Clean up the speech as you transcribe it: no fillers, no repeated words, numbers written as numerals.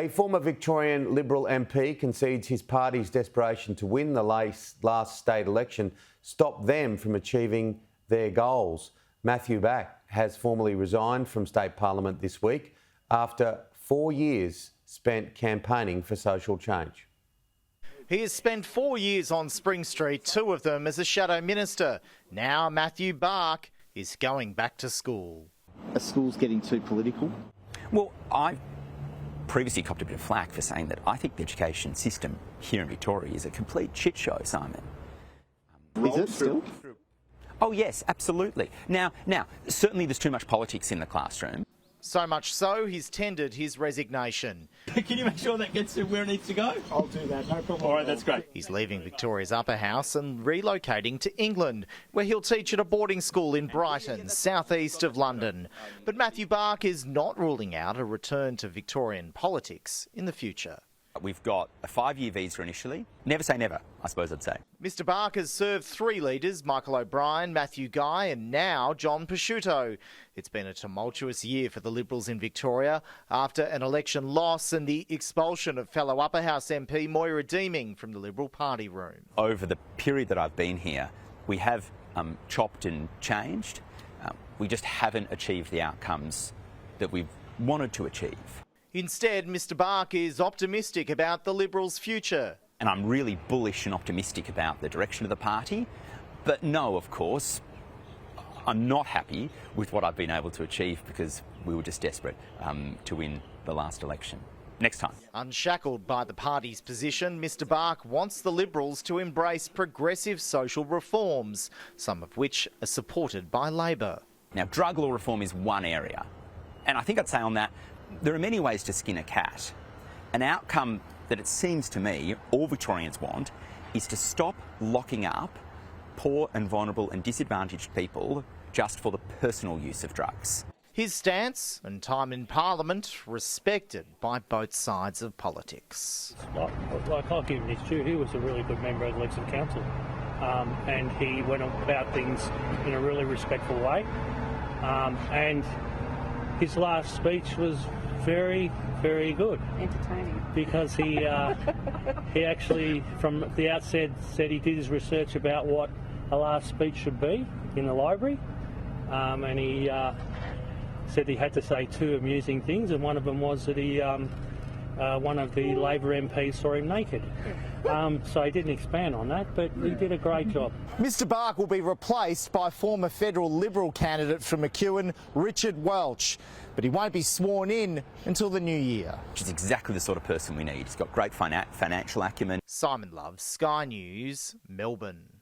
A former Victorian Liberal MP concedes his party's desperation to win the last state election stopped them from achieving their goals. Mr Bach has formally resigned from state parliament this week after 4 years spent campaigning for social change. He has spent 4 years on Spring Street, 2 of them as a shadow minister. Now Mr Bach is going back to school. Are schools getting too political? Well, I previously copped a bit of flack for saying that I think the education system here in Victoria is a complete shit show, Simon. Is it still? Oh yes, absolutely. Now, certainly there's too much politics in the classroom. So much so, he's tendered his resignation. Can you make sure that gets to where it needs to go? I'll do that, no problem. All right, that's great. He's leaving Victoria's upper house and relocating to England, where he'll teach at a boarding school in Brighton, southeast of London. But Mr Bach is not ruling out a return to Victorian politics in the future. We've got a 5-year visa initially. Never say never, I suppose I'd say. Mr Bach has served 3 leaders, Michael O'Brien, Matthew Guy and now John Prosciutto. It's been a tumultuous year for the Liberals in Victoria after an election loss and the expulsion of fellow Upper House MP Moira Deeming from the Liberal Party room. Over the period that I've been here, we have chopped and changed. We just haven't achieved the outcomes that we've wanted to achieve. Instead, Mr Bach is optimistic about the Liberals' future. And I'm really bullish and optimistic about the direction of the party. But no, of course, I'm not happy with what I've been able to achieve because we were just desperate to win the last election. Next time. Unshackled by the party's position, Mr Bach wants the Liberals to embrace progressive social reforms, some of which are supported by Labor. Now, drug law reform is one area. And I think I'd say on that, there are many ways to skin a cat. An outcome that it seems to me all Victorians want is to stop locking up poor and vulnerable and disadvantaged people just for the personal use of drugs. His stance and time in Parliament respected by both sides of politics. I'll give him his due. He was a really good member of Legislative Council, and he went about things in a really respectful way. And his last speech was very, very good. Entertaining. Because he actually, from the outset, said he did his research about what a last speech should be in the library, and he said he had to say 2 amusing things, and one of them was that one of the Labor MPs saw him naked. So he didn't expand on that, but he did a great job. Mr Bach will be replaced by former federal Liberal candidate for McEwen, Richard Welch, but he won't be sworn in until the new year. Which is exactly the sort of person we need. He's got great financial acumen. Simon Love, Sky News, Melbourne.